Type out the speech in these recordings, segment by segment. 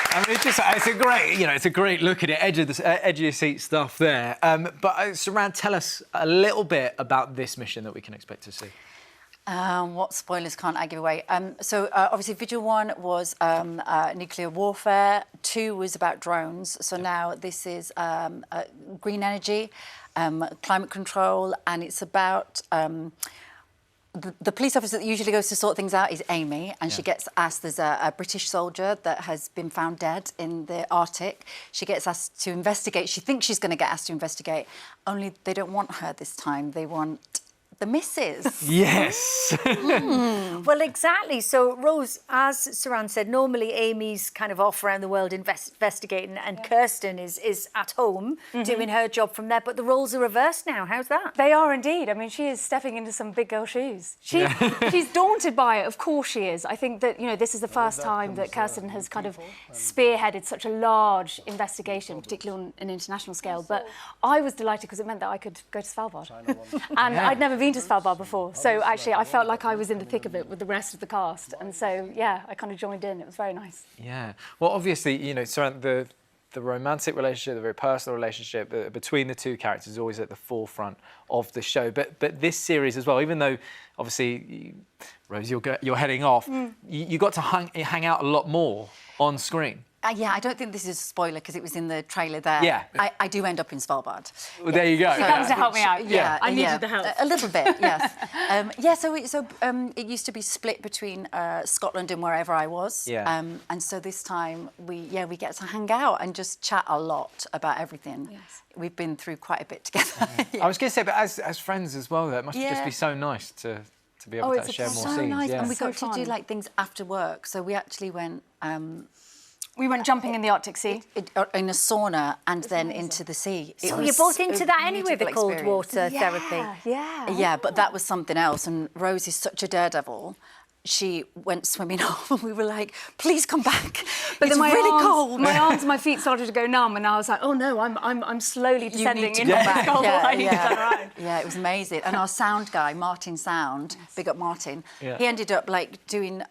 I mean, it's a great look at it, edge of your seat stuff there. But Suranne, tell us a little bit about this mission that we can expect to see. What spoilers can't I give away? Obviously Vigil 1 was nuclear warfare, 2 was about drones, so now this is green energy, climate control, and it's about... The police officer that usually goes to sort things out is Amy, and she gets asked, there's a British soldier that has been found dead in the Arctic. She gets asked to investigate. She thinks she's going to get asked to investigate, only they don't want her this time. They want the missus. Yes. Well, exactly. So, Rose, as Suranne said, normally Amy's kind of off around the world investigating, and Kirsten is at home doing her job from there. But the roles are reversed now. How's that? They are indeed. I mean, she is stepping into some big girl shoes. She's daunted by it. Of course she is. I think that, this is the first time that Kirsten has kind of spearheaded such a large investigation, particularly on an international scale. But I was delighted because it meant that I could go to Svalbard. And I'd never been to Svalbard before, so actually I felt like I was in the thick of it with the rest of the cast, and so yeah, I kind of joined in. It was very nice. Yeah. Well, obviously, Suranne, the romantic relationship, the very personal relationship between the two characters is always at the forefront of the show. But this series as well, even though obviously, Rose, you're heading off, you got to hang out a lot more on screen. Yeah, I don't think this is a spoiler because it was in the trailer there. Yeah. I do end up in Svalbard. Well, there you go. She comes to help me out. Yeah, I needed the help. A little bit, yes. It used to be split between Scotland and wherever I was. Yeah. And so this time we get to hang out and just chat a lot about everything. Yes. We've been through quite a bit together. I was going to say, but as friends as well, that must just be so nice to be able to share more so scenes. Nice. Yeah. And we got to do like things after work. So we actually went. We went jumping in the Arctic Sea. In a sauna and then into the sea. So you're both into that anyway, the cold water therapy. Yeah, but that was something else. And Rose is such a daredevil. She went swimming off and we were like, please come back. But it's really cold. My arms and my feet started to go numb, and I was like, oh no, I'm slowly descending into the cold. I need to turn around. Yeah, it was amazing. And our sound guy, Martin Sound, big up Martin, he ended up like doing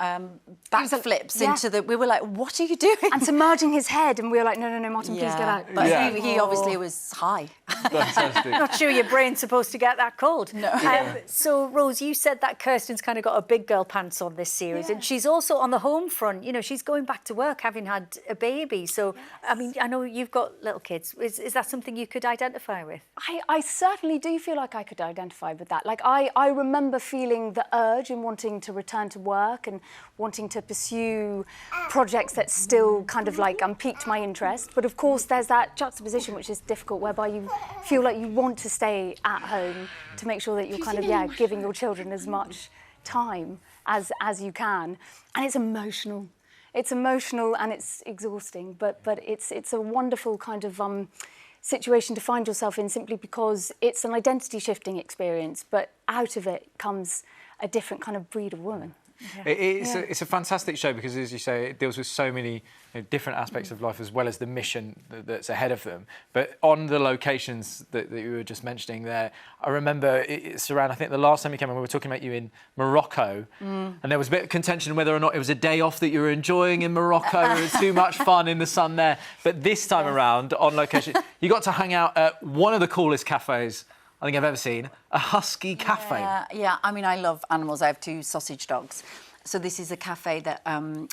backflips into the... We were like, what are you doing? And submerging his head, and we were like, no, Martin, please get out. But he obviously was high. Fantastic. Not sure your brain's supposed to get that cold. No. So, Rose, you said that Kirsten's kind of got a big girl pants on this series, and she's also on the home front. She's going back to work having had a baby. So, I mean, I know you've got little kids. Is that something you could identify with? I certainly do feel like I could identify with that. Like, I remember feeling the urge and wanting to return to work and wanting to pursue projects that still kind of like piqued my interest. But of course, there's that juxtaposition which is difficult, whereby you feel like you want to stay at home to make sure that you're kind of, giving your children as much time as you can. And it's emotional. It's emotional and it's exhausting, but it's a wonderful kind of situation to find yourself in, simply because it's an identity shifting experience, but out of it comes a different kind of breed of woman. Yeah. It's a fantastic show because, as you say, it deals with so many different aspects of life as well as the mission that's ahead of them. But on the locations that you were just mentioning there, I remember, Suranne, I think the last time you came on, we were talking about you in Morocco, and there was a bit of contention whether or not it was a day off that you were enjoying in Morocco. It was too much fun in the sun there. But this time around, on location, you got to hang out at one of the coolest cafes I think I've ever seen, a husky cafe. Yeah, I mean, I love animals. I have 2 sausage dogs. So this is a cafe that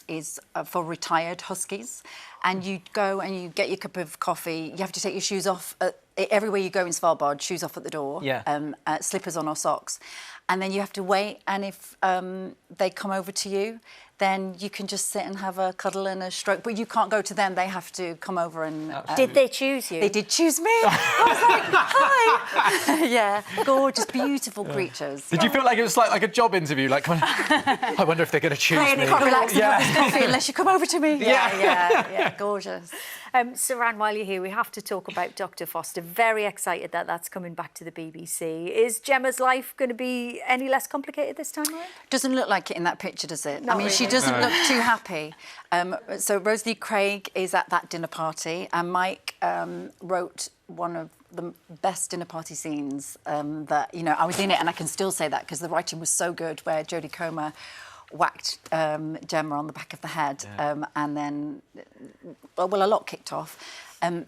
is for retired huskies. And you go and you get your cup of coffee. You have to take your shoes off. Everywhere you go in Svalbard, shoes off at the door. Yeah. Slippers on or socks. And then you have to wait. And if they come over to you, then you can just sit and have a cuddle and a stroke. But you can't go to them. They have to come over and... Did they choose you? They did choose me. I was like, hi. Yeah, gorgeous, beautiful creatures. Did you feel like it was like a job interview? Like, I wonder if they're going to choose me. I can't relax and have this coffee unless you come over to me. Yeah, gorgeous. Suranne, while you're here, we have to talk about Dr. Foster. Very excited that that's coming back to the BBC. Is Gemma's life going to be any less complicated this time around? Doesn't look like it in that picture, does it? Not I mean, really. she doesn't look too happy. So Rosalie Craig is at that dinner party, and Mike wrote one of the best dinner party scenes that, I was in it, and I can still say that because the writing was so good, where Jodie Comer whacked Gemma on the back of the head, and then, well, a lot kicked off.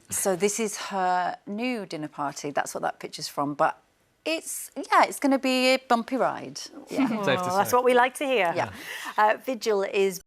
So this is her new dinner party. That's what that picture's from. But it's going to be a bumpy ride. Yeah. Safe to say. That's what we like to hear. Yeah. Vigil is